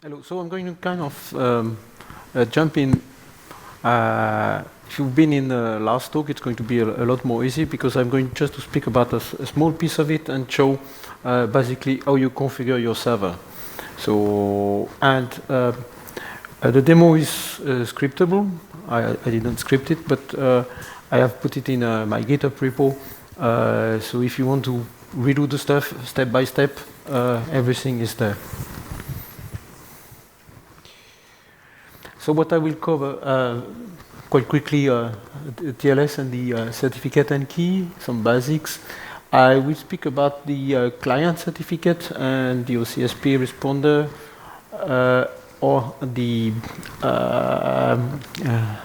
Hello. So I'm going to kind of jump in. If you've been in the last talk, it's going to be a lot more easy because I'm going just to speak about a small piece of it and show basically how you configure your server. So, and the demo is scriptable. I didn't script it, but I have put it in my GitHub repo. So if you want to redo the stuff step by step, everything is there. So what I will cover quite quickly, the TLS and the certificate and key, some basics. I will speak about the client certificate and the OCSP responder, or the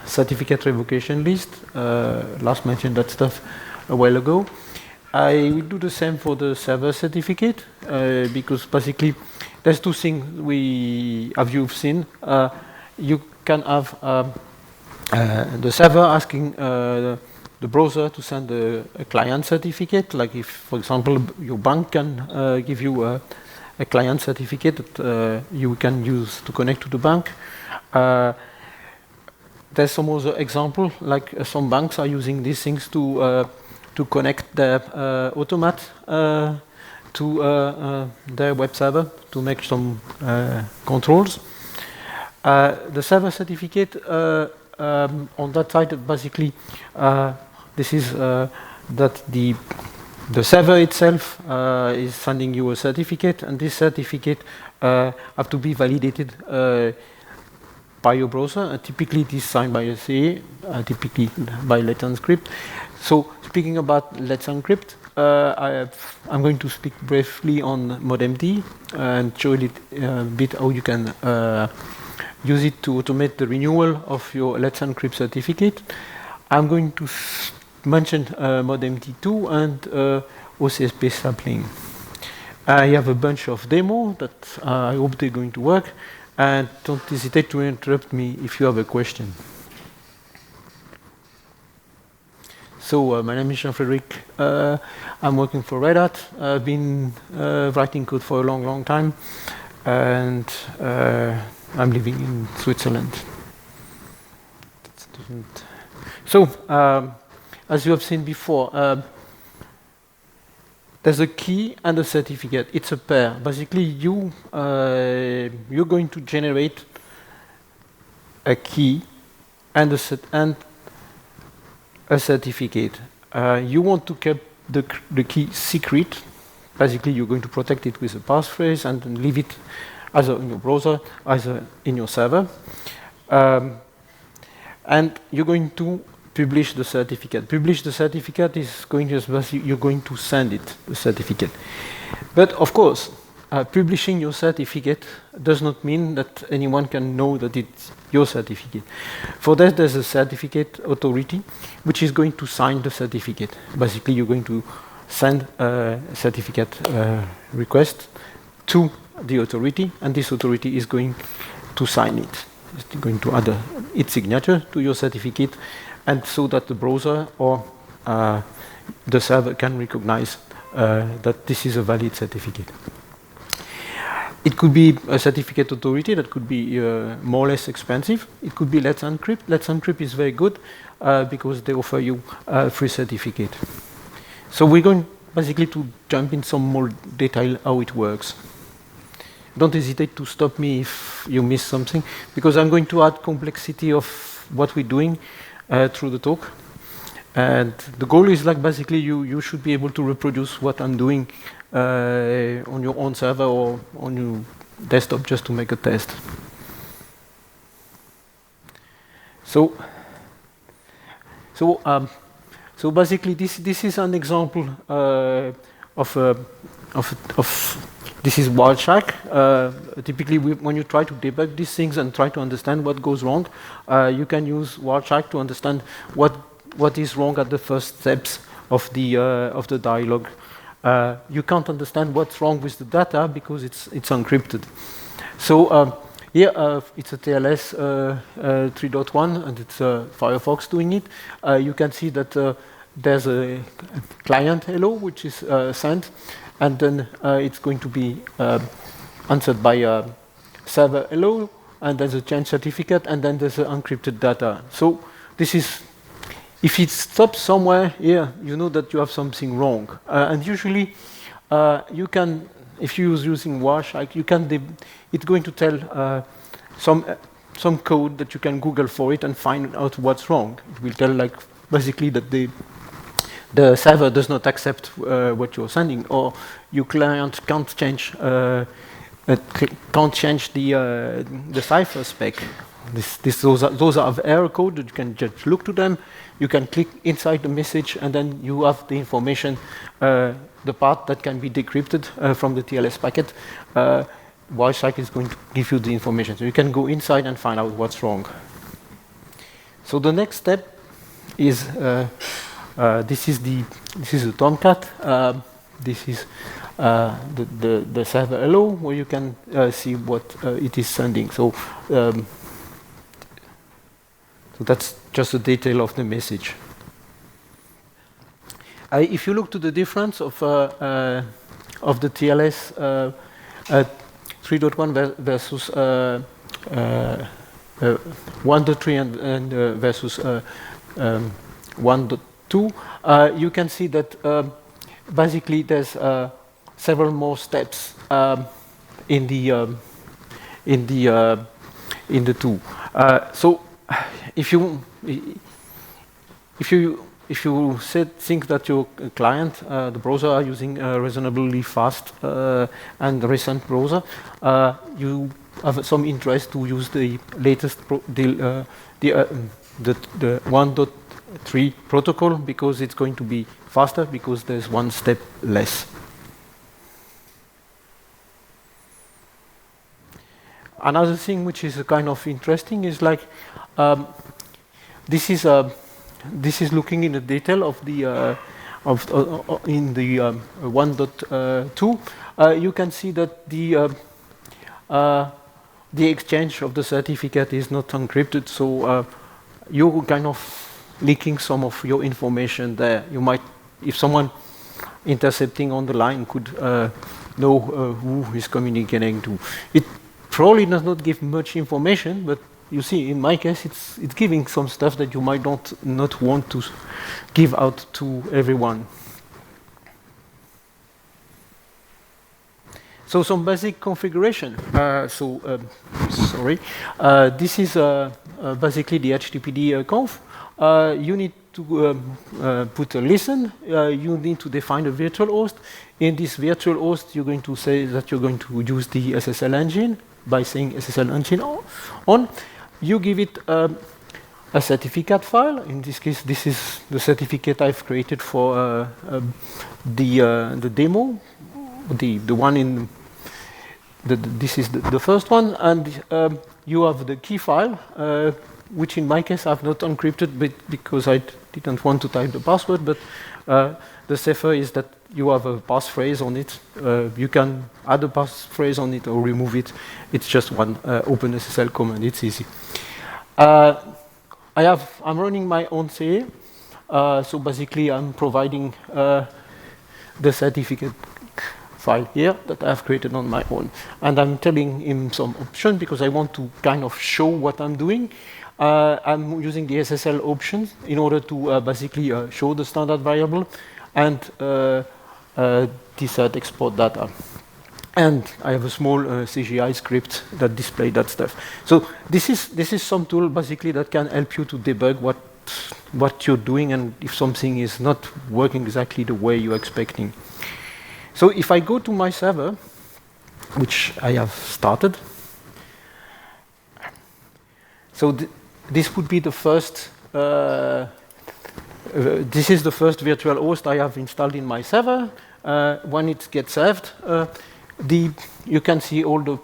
certificate revocation list. Last mentioned that stuff a while ago. I will do the same for the server certificate, because basically there's two things you've seen. You can have the server asking the browser to send a client certificate, like if, for example, your bank can give you a client certificate that you can use to connect to the bank. There's some other example, like some banks are using these things to connect their automat to their web server to make some controls. The server certificate on that side, basically, this is that the server itself is sending you a certificate, and this certificate have to be validated by your browser. Typically, it is signed by a CA, typically by Let's Encrypt. So, speaking about Let's Encrypt, I'm going to speak briefly on modemd and show a bit how you can use it to automate the renewal of your Let's Encrypt certificate. I'm going to mention modemd2 and OCSP sampling. I have a bunch of demos that I hope they're going to work, and don't hesitate to interrupt me if you have a question. So my name is Jean-Frederic. I'm working for Red Hat. I've been writing code for a long, long time, and I'm living in Switzerland. So, as you have seen before, there's a key and a certificate. It's a pair. Basically, you're going to generate a key and a certificate. You want to keep the key secret. Basically, you're going to protect it with a passphrase and then leave it either in your browser, either in your server. And you're going to publish the certificate. Publish the certificate is going to, you're going to send it, the certificate. But of course, publishing your certificate does not mean that anyone can know that it's your certificate. For that, there's a certificate authority, which is going to sign the certificate. Basically, you're going to send a certificate request to the authority, and this authority is going to sign it. It's going to add its signature to your certificate, and so that the browser or the server can recognize that this is a valid certificate. It could be a certificate authority that could be more or less expensive. It could be Let's Encrypt. Let's Encrypt is very good because they offer you a free certificate. So we're going basically to jump in some more detail how it works. Don't hesitate to stop me if you miss something, because I'm going to add complexity of what we're doing through the talk. And the goal is like basically you should be able to reproduce what I'm doing on your own server or on your desktop just to make a test. So basically this is an example of this is Wireshark. Typically, when you try to debug these things and try to understand what goes wrong, you can use Wireshark to understand what is wrong at the first steps of the dialogue. You can't understand what's wrong with the data because it's encrypted. So here it's a TLS 3.1, and it's Firefox doing it. You can see that there's a client hello, which is sent, and then it's going to be answered by server hello, and there's a change certificate, and then there's the encrypted data. So this is, if it stops somewhere here, you know that you have something wrong. And usually, you can, if you use using wash, like you can, it's going to tell some code that you can Google for it and find out what's wrong. It will tell like basically that the server does not accept what you're sending, or your client can't change the cipher spec. Those are error code that you can just look to them. You can click inside the message, and then you have the information, the part that can be decrypted from the TLS packet. Wireshark is going to give you the information, so you can go inside and find out what's wrong. So the next step is this is the Tomcat. This is the server hello, where you can see what it is sending. So that's just a detail of the message. If you look to the difference of the TLS 3.1 versus 1.3 and versus 1.2, you can see that basically there's several more steps in the two. So if you think that your client, the browser, are using a reasonably fast and recent browser, you have some interest to use the latest the 1.3 protocol, because it's going to be faster, because there's one step less. Another thing which is kind of interesting is like this is looking in the detail of the in the 1.2. You can see that the exchange of the certificate is not encrypted, so you're kind of leaking some of your information there. You might, if someone intercepting on the line could know who is communicating to. It probably does not give much information, but you see, in my case, it's giving some stuff that you might not want to give out to everyone. So some basic configuration. Sorry. This is basically the httpd conf. You need to put a listen. You need to define a virtual host. In this virtual host, you're going to say that you're going to use the SSL engine by saying SSL engine on. You give it a certificate file. In this case, this is the certificate I've created for the demo. The one in this is the first one, and you have the key file, which in my case I've not encrypted because I didn't want to type the password. But the safer is that you have a passphrase on it. You can add a passphrase on it or remove it. It's just one OpenSSL command. It's easy. I'm running my own CA, so basically I'm providing the certificate file here that I've created on my own, and I'm telling him some options because I want to kind of show what I'm doing. I'm using the SSL options in order to basically show the standard variable and decert export data. And I have a small CGI script that displays that stuff. So this is some tool basically that can help you to debug what you're doing and if something is not working exactly the way you're expecting. So if I go to my server, which I have started, so this would be the first. This is the first virtual host I have installed in my server. When it gets served, you can see all the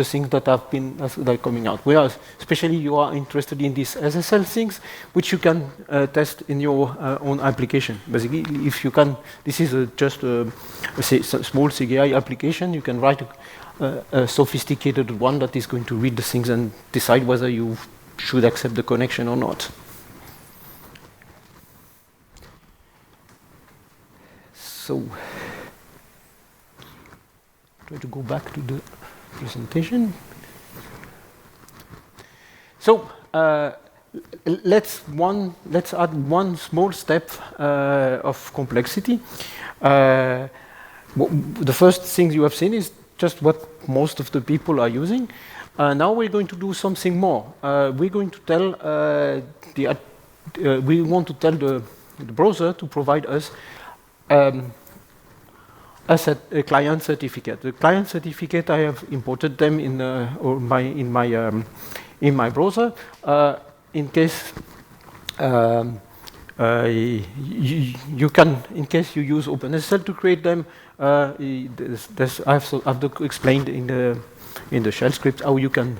things that have been that are coming out. Whereas, especially you are interested in these SSL things, which you can test in your own application. Basically, if you can, this is just a small CGI application. You can write a sophisticated one that is going to read the things and decide whether you should accept the connection or not. So, try to go back to the presentation. So let's add one small step of complexity. The first thing you have seen is just what most of the people are using. Now we're going to do something more. We're going to tell we want to tell the browser to provide us a client certificate. The client certificate, I have imported them in my browser in case you can, in case you use OpenSSL to create them. I've explained in the shell script how you can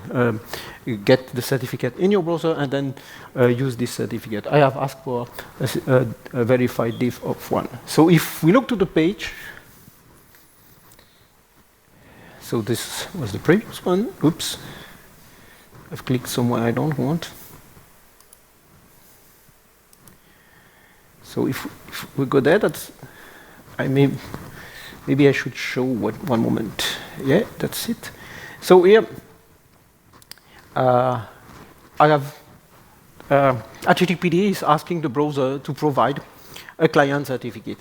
get the certificate in your browser and then use this certificate. I have asked for a verified diff of 1. So if we look to the page, so this was the previous one. Oops, I've clicked somewhere I don't want. So if we go there, maybe I should show one moment. Yeah, that's it. So here I have httpd is asking the browser to provide a client certificate.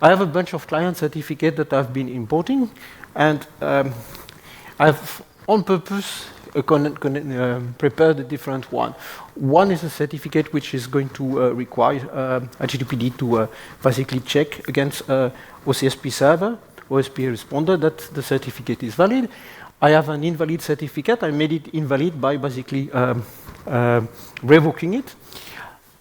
I have a bunch of client certificates that I've been importing, and I've on purpose prepared a different one. One is a certificate which is going to require httpd to basically check against OCSP server, OSP responder, that the certificate is valid. I have an invalid certificate. I made it invalid by basically revoking it.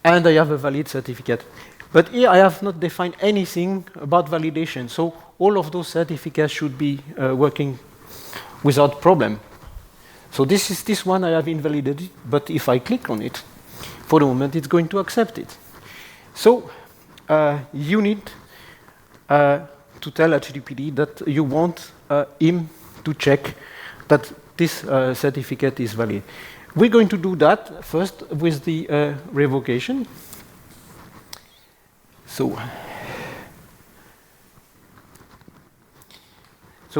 And I have a valid certificate. But here I have not defined anything about validation. So all of those certificates should be working without problem. So this one I have invalidated, but if I click on it, for the moment it's going to accept it. So you need to tell httpd that you want him to check that this certificate is valid. We're going to do that first with the revocation. So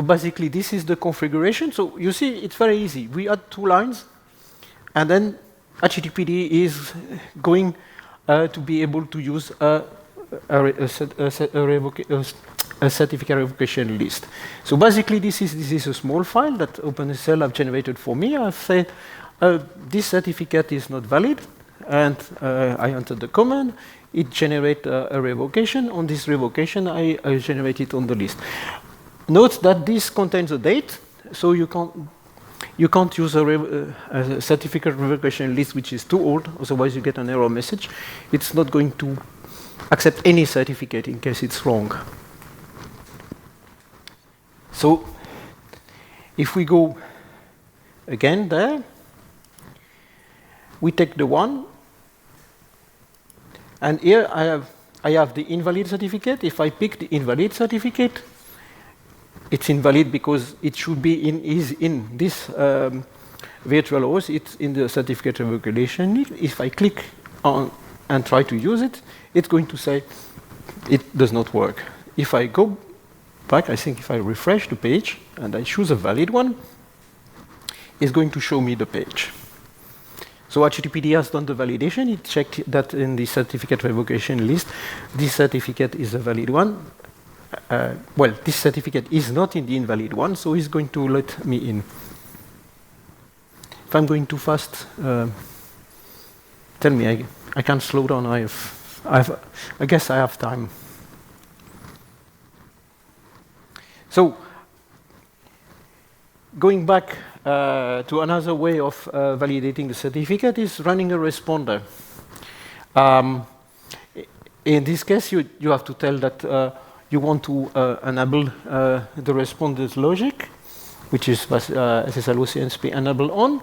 basically, this is the configuration. So you see, it's very easy. We add 2 lines, and then httpd is going to be able to use a certificate revocation list. So basically, this is a small file that OpenSSL have generated for me. I've said this certificate is not valid, and I entered the command. It generates a revocation. On this revocation, I generate it on the list. Note that this contains a date, so you can't use a certificate revocation list which is too old, otherwise you get an error message. It's not going to accept any certificate in case it's wrong. So if we go again there, we take the one, and here I have the invalid certificate. If I pick the invalid certificate, it's invalid because it should be in this virtual host. It's in the certificate revocation. If I click on and try to use it, it's going to say it does not work. If I go back, I think if I refresh the page and I choose a valid one, it's going to show me the page. So httpd has done the validation. It checked that in the certificate revocation list, this certificate is a valid one. Well, this certificate is not in the invalid one, so it's going to let me in. If I'm going too fast, tell me. I can slow down. I guess I have time. So, going back to another way of validating the certificate is running a responder. In this case, you have to tell that you want to enable the responder's logic, which is SSL OCSP enable on.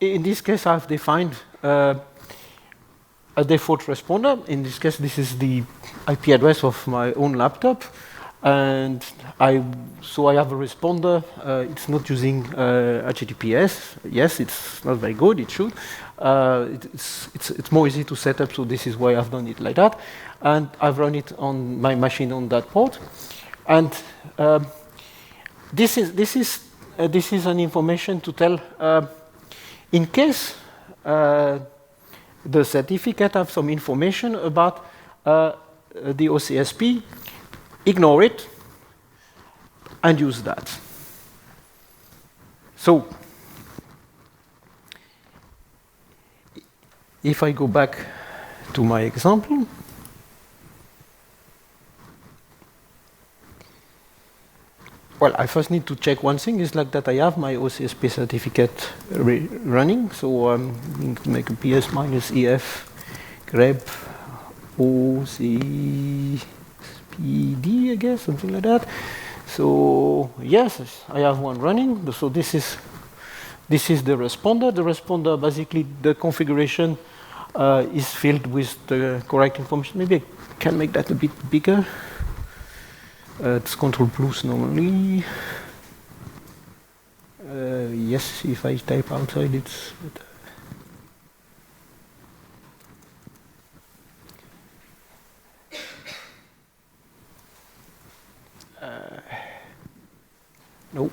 In this case, I've defined a default responder. In this case, this is the IP address of my own laptop. And so I have a responder. It's not using HTTPS. Yes, it's not very good. It should. It's more easy to set up, so this is why I've done it like that. And I've run it on my machine on that port. And this is this is an information to tell, in case the certificate have some information about the OCSP, ignore it and use that. So, if I go back to my example, well, I first need to check one thing, is like that I have my OCSP certificate running, so I'm going to make a ps -ef grep OCSPD, I guess, something like that. So yes, I have one running. So this is the responder. The responder, basically, the configuration is filled with the correct information. Maybe I can make that a bit bigger. It's Control plus normally. Yes, if I type outside, it's better. No.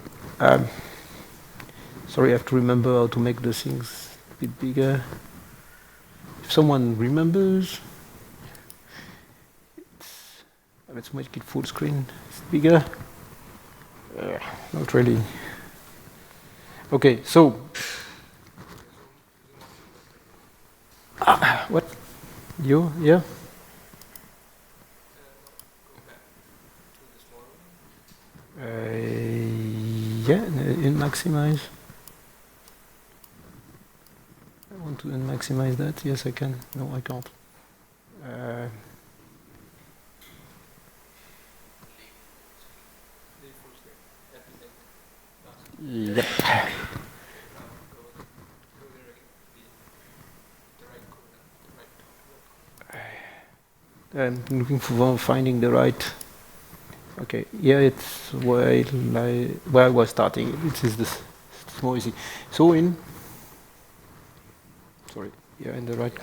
Sorry, I have to remember how to make the things a bit bigger. If someone remembers, let's make it full screen. It's bigger. Not really. Okay, so. What? You? Yeah? Yeah, in maximize. I want to maximize that. Yes, I can. No, I can't. Yep. I'm looking for finding the right. Okay, yeah, it's where I was starting. It is this small easy. So in. Sorry, yeah, in the right.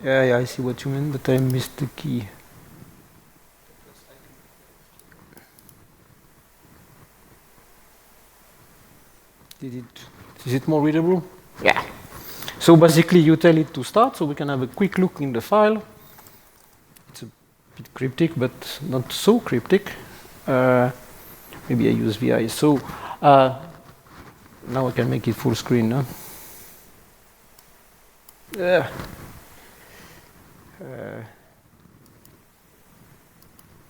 Yeah, I see what you mean, but I missed the key. Is it more readable? Yeah. So basically, you tell it to start, so we can have a quick look in the file. It's a bit cryptic, but not so cryptic. Maybe I use VI. So now I can make it full screen. Huh?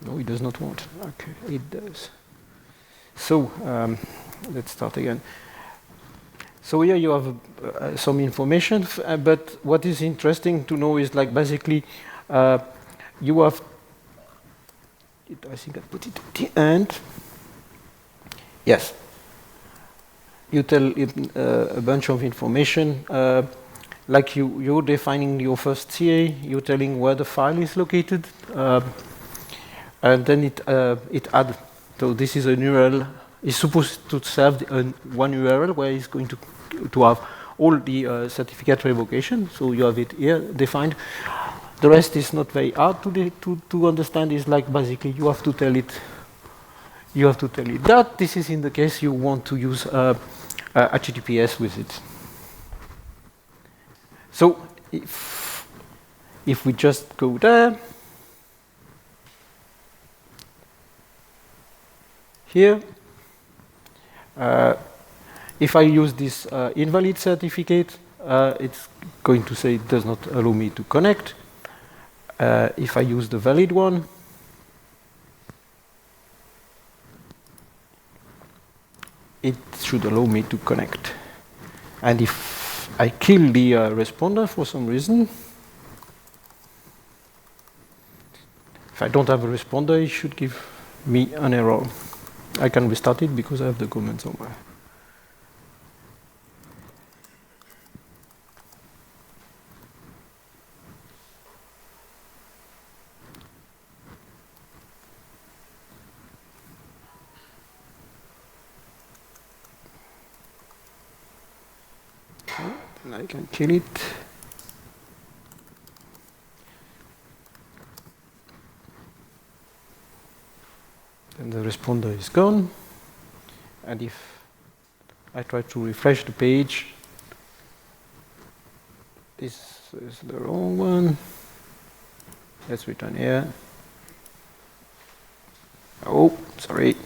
No, it does not want. Okay, it does. So let's start again. So here you have some information, but what is interesting to know is, like, basically you have. I think I put it at the end. Yes. You tell it a bunch of information. Like you're defining your first CA, you're telling where the file is located, and then it adds. So this is an URL. It's supposed to serve one URL where it's going to have all the certificate revocation. So you have it here defined. The rest is not very hard to understand. It's like, basically, you have to tell it. You have to tell it that this is in the case you want to use HTTPS with it. So if we just go there, here, if I use this invalid certificate, it's going to say it does not allow me to connect. If I use the valid one, it should allow me to connect. And if I kill the responder for some reason, if I don't have a responder, it should give me an error. I can restart it because I have the comment somewhere. I can kill it. responder is gone. And if I try to refresh the page, this is the wrong one. Let's return here. Oh, sorry.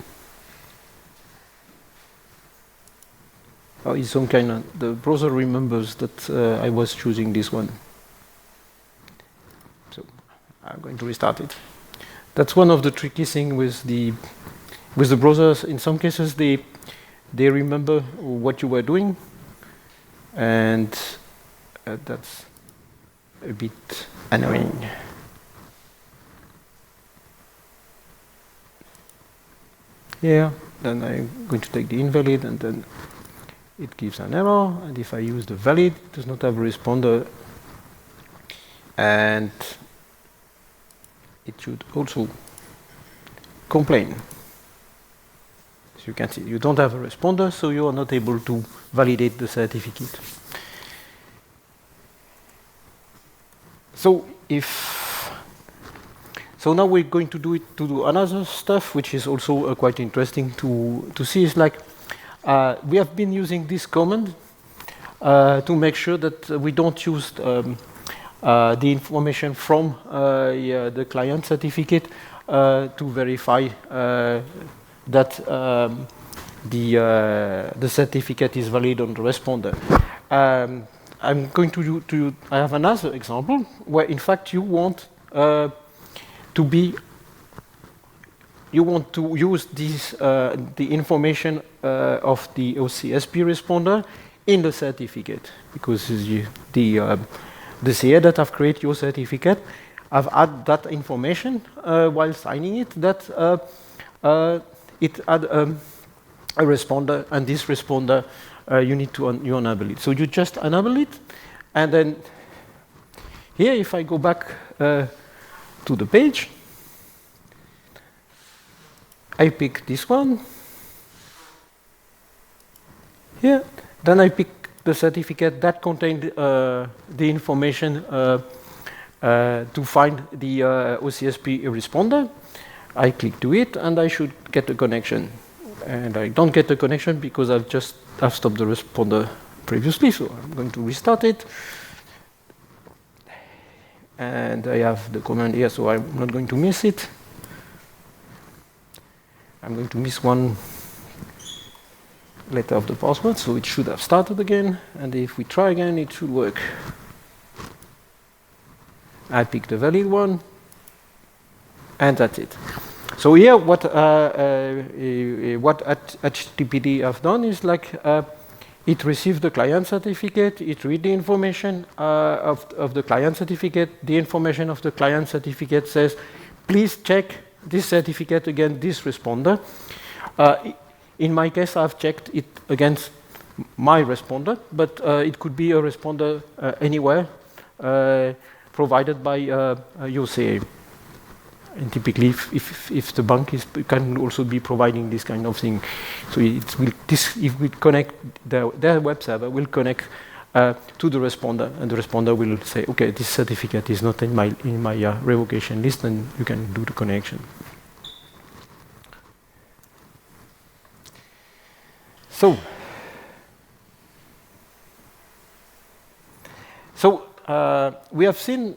Oh, it's some kind of, the browser remembers that I was choosing this one. So I'm going to restart it. That's one of the tricky things with the browsers. In some cases, they remember what you were doing, and that's a bit annoying. Yeah, then I'm going to take the invalid, and then it gives an error. And if I use the valid, it does not have a responder, and it should also complain. As you can see, you don't have a responder, so you are not able to validate the certificate. So now we're going to do another stuff, which is also quite interesting to see. Is like we have been using this command to make sure that we don't use the information from the client certificate to verify that the certificate is valid on the responder. I'm going to I have another example where, in fact, you want to use this the information of the OCSP responder in the certificate, because the CA that have created your certificate have added that information while signing it, that it had a responder, and this responder you need to enable it. So you just enable it, and then here, if I go back to the page, I pick this one here, then I pick the certificate that contained the information to find the OCSP responder. I click to it, and I should get a connection. And I don't get a connection because I've stopped the responder previously, so I'm going to restart it. And I have the command here, so I'm not going to miss it. I'm going to miss one letter of the password, so it should have started again. And if we try again, it should work. I pick the valid one, and that's it. So here, what httpd have done is like it received the client certificate, it read the information of the client certificate. The information of the client certificate says, please check this certificate against this responder. In my case, I've checked it against my responder, but it could be a responder anywhere provided by your CA. And typically, if the bank can also be providing this kind of thing, so if we connect their web server, will connect to the responder, and the responder will say, okay, this certificate is not in my revocation list, and you can do the connection. So we have seen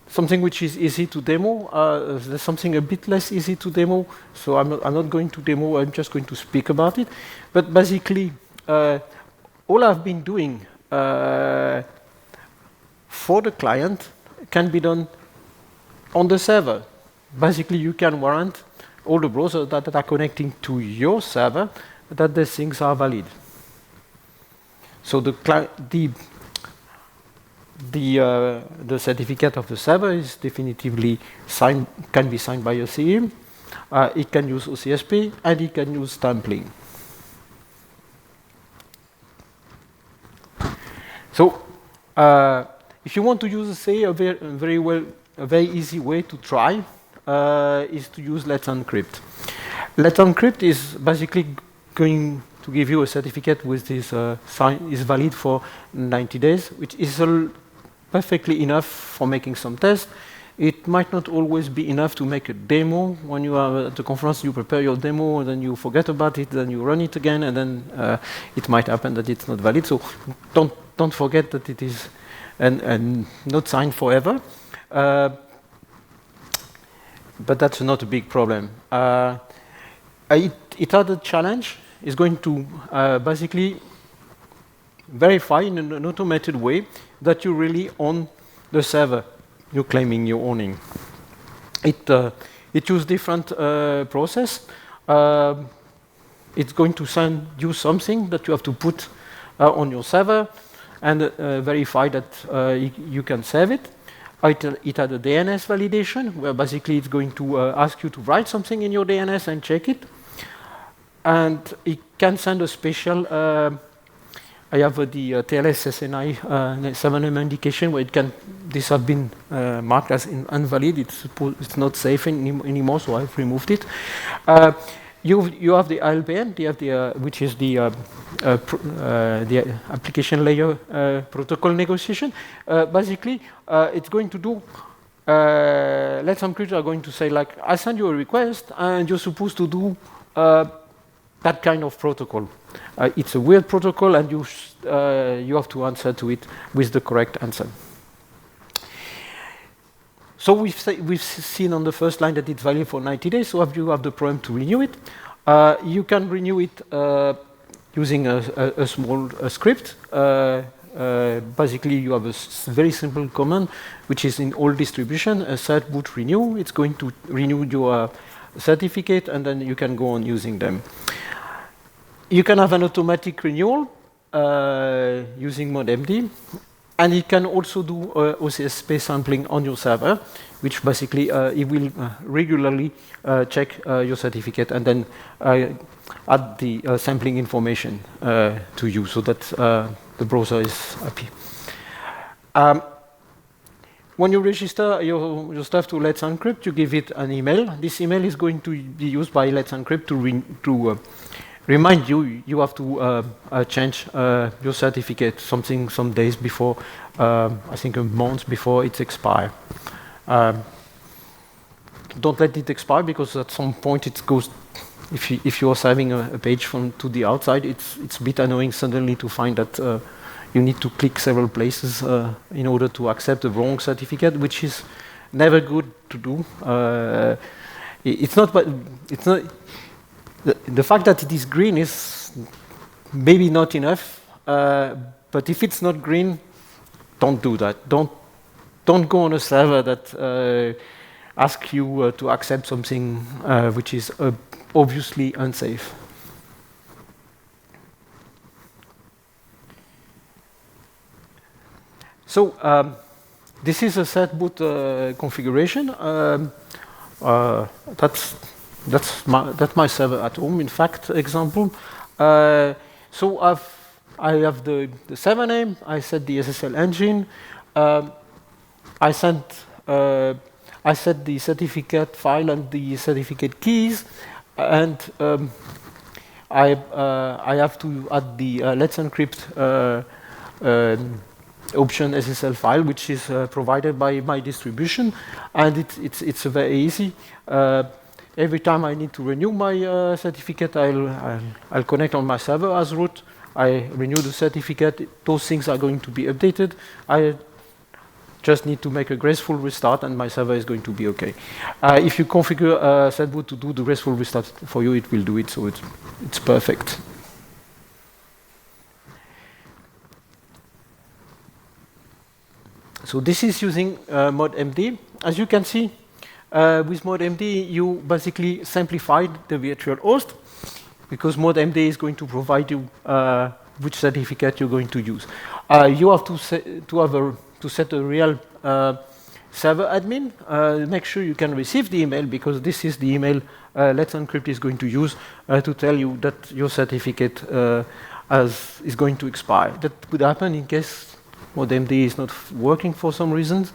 something which is easy to demo. There's something a bit less easy to demo, so I'm not going to demo, I'm just going to speak about it. But basically, all I've been doing for the client can be done on the server. Basically, you can warrant all the browsers that are connecting to your server that the things are valid. So the certificate of the server is definitively signed, can be signed by a CM. It can use OCSP, and it can use sampling. So if you want to use a very easy way to try is to use Let's Encrypt. Let's Encrypt is basically going to give you a certificate with this is valid for 90 days, which is perfectly enough for making some tests. It might not always be enough to make a demo. When you are at the conference, you prepare your demo, and then you forget about it, then you run it again, and then it might happen that it's not valid. So don't forget that it is not signed forever. But that's not a big problem. It had a challenge. It's going to basically verify in an automated way that you really own the server you're claiming you're owning. It uses different process. It's going to send you something that you have to put on your server and verify that you can save it. It had a DNS validation, where basically it's going to ask you to write something in your DNS and check it. And it can send a special, I have the TLS SNI 7M indication where it can, this has been marked as invalid. It's not safe anymore, so I've removed it. You have the ILPN, which is the application layer protocol negotiation. Basically, it's going to do, Let's Encrypt are going to say, like, I send you a request, and you're supposed to do that kind of protocol. It's a weird protocol, and you have to answer to it with the correct answer. So we've seen on the first line that it's valid for 90 days, so you have the problem to renew it. You can renew it using a small script. Basically, you have a very simple command, which is in all distribution, a certbot renew. It's going to renew your certificate, and then you can go on using them. You can have an automatic renewal using modmd. And it can also do OCSP sampling on your server, which basically it will regularly check your certificate and then add the sampling information to you so that the browser is happy. When you register your stuff to Let's Encrypt, you give it an email. This email is going to be used by Let's Encrypt to remind you have to change your certificate some days before, I think a month before it expires. Don't let it expire, because at some point it goes, if you are saving a page to the outside, it's a bit annoying suddenly to find that you need to click several places in order to accept the wrong certificate, which is never good to do. It's not. The fact that it is green is maybe not enough, but if it's not green, don't do that. Don't go on a server that asks you to accept something which is obviously unsafe. So this is a certbot configuration. That's my server at home, in fact, example. So I have the server name, I set the SSL engine, I set the certificate file and the certificate keys, and I have to add the Let's Encrypt option SSL file, which is provided by my distribution, and it's very easy. Every time I need to renew my certificate, I'll connect on my server as root. I renew the certificate. Those things are going to be updated. I just need to make a graceful restart, and my server is going to be okay. If you configure Certbot to do the graceful restart for you, it will do it, so it's perfect. So this is using modmd. As you can see, with modmd, you basically simplified the virtual host, because modmd is going to provide you which certificate you're going to use. You have to set a real server admin. Make sure you can receive the email, because this is the email Let's Encrypt is going to use to tell you that your certificate is going to expire. That could happen in case modmd is not working for some reasons.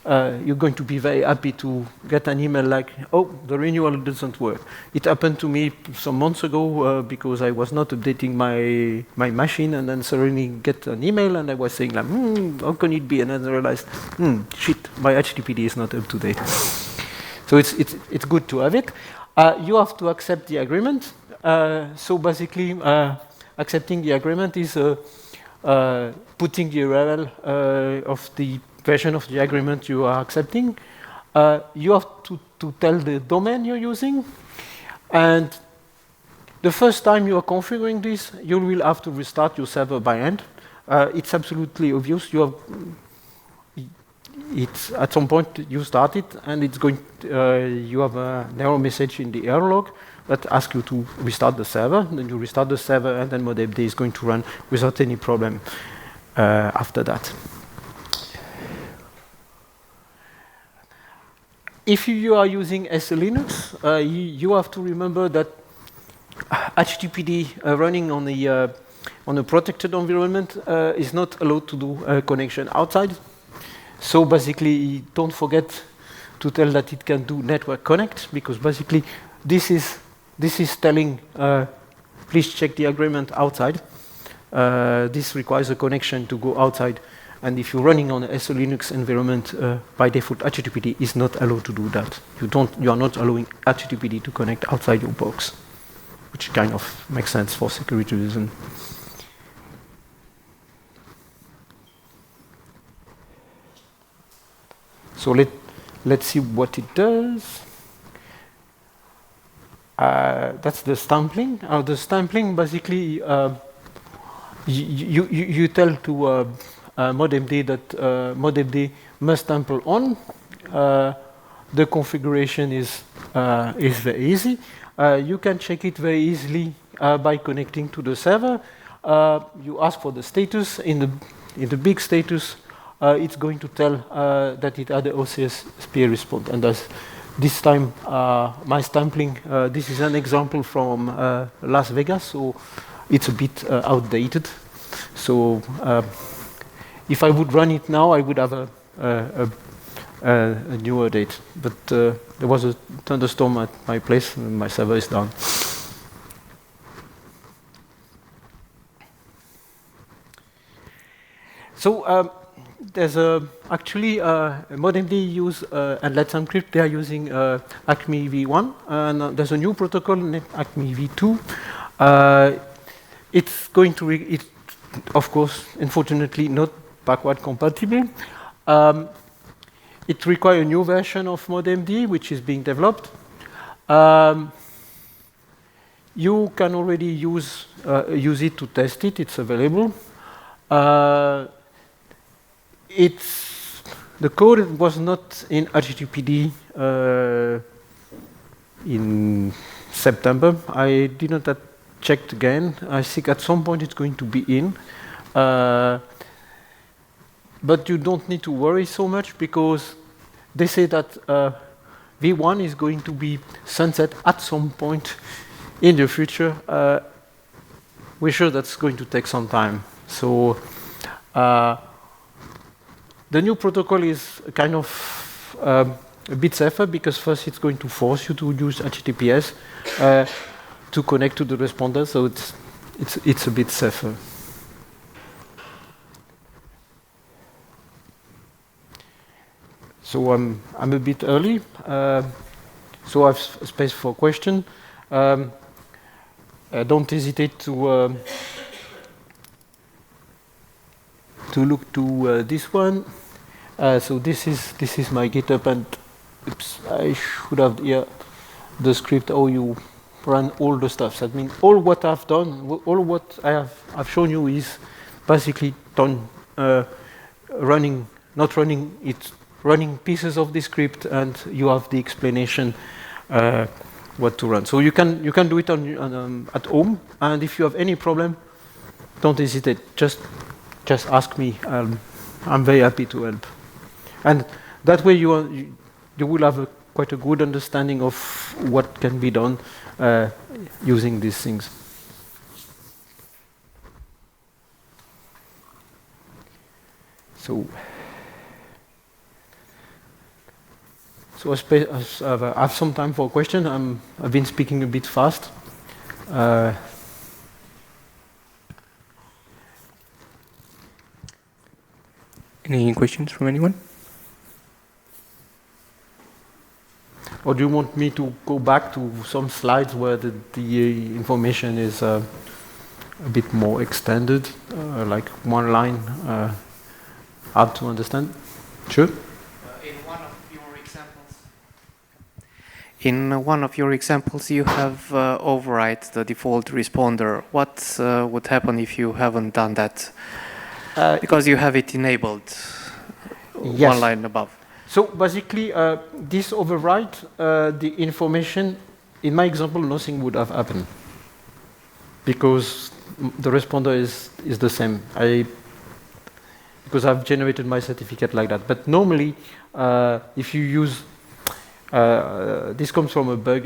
you're going to be very happy to get an email like, oh, the renewal doesn't work. It happened to me some months ago because I was not updating my machine, and then suddenly get an email, and I was saying, like, how can it be? And then I realized, shit, my HTTPD is not up to date. So it's good to have it. You have to accept the agreement. So basically, accepting the agreement is putting the URL of the version of the agreement you are accepting. You have to tell the domain you're using. And the first time you are configuring this, you will have to restart your server by hand. It's absolutely obvious. It's at some point you start it, and it's going. You have an error message in the error log that asks you to restart the server. Then you restart the server, and then modemd is going to run without any problem after that. If you are using SE Linux, you have to remember that HTTPD running on a protected environment is not allowed to do a connection outside. So basically, don't forget to tell that it can do network connect, because basically this is telling please check the agreement outside. This requires a connection to go outside, and if you're running on a SE Linux environment, by default HTTPD is not allowed to do that. You are not allowing HTTPD to connect outside your box, which kind of makes sense for security reasons. So let's see what it does. That's the stampling. The stampling basically you tell to modemd that modemd must sample on. The configuration is very easy. You can check it very easily by connecting to the server. You ask for the status. In the big status, it's going to tell that it had the OCSP response. And this time, my stampling, this is an example from Las Vegas, so it's a bit outdated. So if I would run it now, I would have a newer date. But there was a thunderstorm at my place, and my server is down. So there's actually modemd use and Let's Encrypt. They are using ACME v1, and there's a new protocol named ACME v2. It's going to, of course, unfortunately, not backward compatible. It requires a new version of modemd, which is being developed. You can already use it to test it. It's available. The code was not in HTTPD in September. I did not check again. I think at some point it's going to be in. But you don't need to worry so much, because they say that v1 is going to be sunset at some point in the future. We're sure that's going to take some time. So the new protocol is kind of a bit safer, because first it's going to force you to use HTTPS to connect to the responder, so it's a bit safer. So I'm a bit early, so I have space for question. Don't hesitate to look to this one. So this is my GitHub, and oops, I should have here the script how you run all the stuff. So I mean, all what I've done, all what I've shown you is basically done running pieces of the script, and you have the explanation what to run. So you can do it at home, and if you have any problem, don't hesitate. Just ask me. I'm very happy to help. And that way you will have quite a good understanding of what can be done using these things. So So I have some time for a question. I've been speaking a bit fast. Any questions from anyone? Or do you want me to go back to some slides where the information is a bit more extended, like one line, hard to understand? Sure. In one of your examples, you have override the default responder. What would happen if you haven't done that? Because you have it enabled, yes. One line above. So basically, this override, the information, in my example, nothing would have happened because the responder is the same. Because I've generated my certificate like that. But normally, if you use, this comes from a bug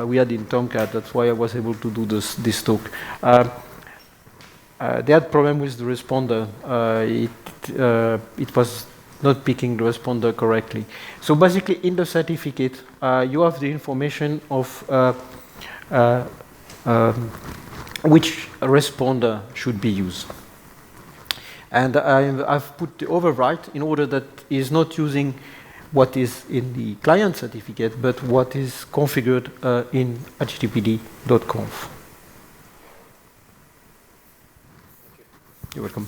we had in Tomcat. That's why I was able to do this talk. They had problem with the responder. It was not picking the responder correctly. So basically, in the certificate, you have the information of which responder should be used. And I've put the override in order that is not using what is in the client certificate, but what is configured in httpd.cont. You're welcome.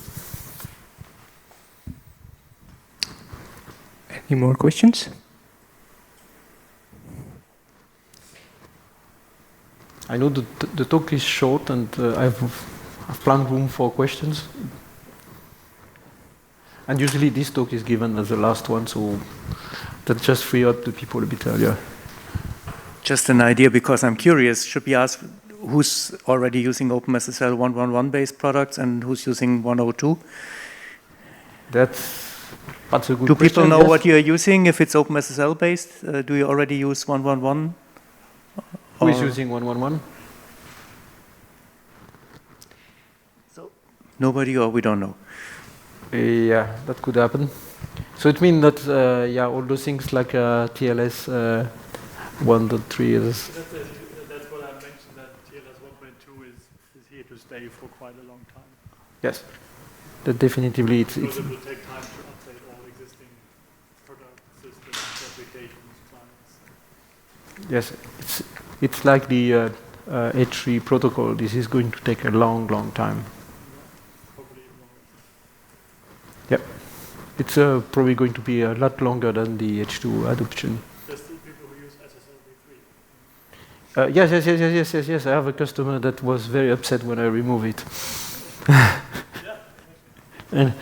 Any more questions? I know the talk is short and I've planned room for questions. And usually this talk is given as the last one, so that just free up the people a bit earlier. Just an idea, because I'm curious, should we ask who's already using OpenSSL 1.1.1 based products and who's using 1.02? That's a good question. Do people know yes. what you're using if it's OpenSSL based? Do you already use 1.1.1? Who is using 1.1.1? So nobody, or we don't know? Yeah, that could happen. So it means that yeah, all those things like TLS 1.3 is. That's what I mentioned. That TLS 1.2 is here to stay for quite a long time. Yes, that definitively it's. Because it will take time to update all existing product systems, applications, clients. Yes, it's like the H3 protocol. This is going to take a long time. Probably even longer. Yep, it's probably going to be a lot longer than the H2 adoption. There's still people who use SSL v3. Yes. I have a customer that was very upset when I remove it. And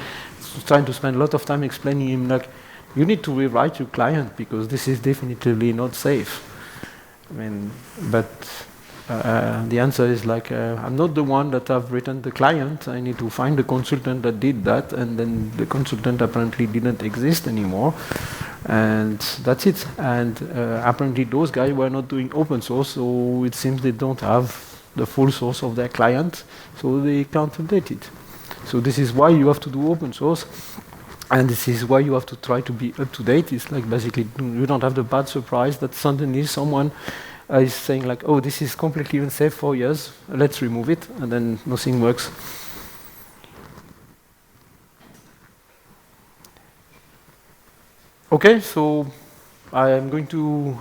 trying to spend a lot of time explaining him like, you need to rewrite your client because this is definitively not safe. I mean, but the answer is like, I'm not the one that have written the client. I need to find the consultant that did that, and then the consultant apparently didn't exist anymore, and that's it. And apparently those guys were not doing open source, so it seems they don't have the full source of their client, so they can't update it. So this is why you have to do open source, and this is why you have to try to be up to date. It's like basically you don't have the bad surprise that suddenly someone is saying like, oh, this is completely unsafe for years, let's remove it, and then nothing works. Okay, so I am going to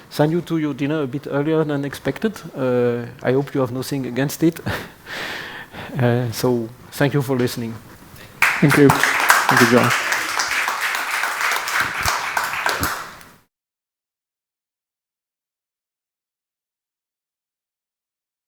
send you to your dinner a bit earlier than expected. I hope you have nothing against it. So thank you for listening. Thank you. Thank you, John.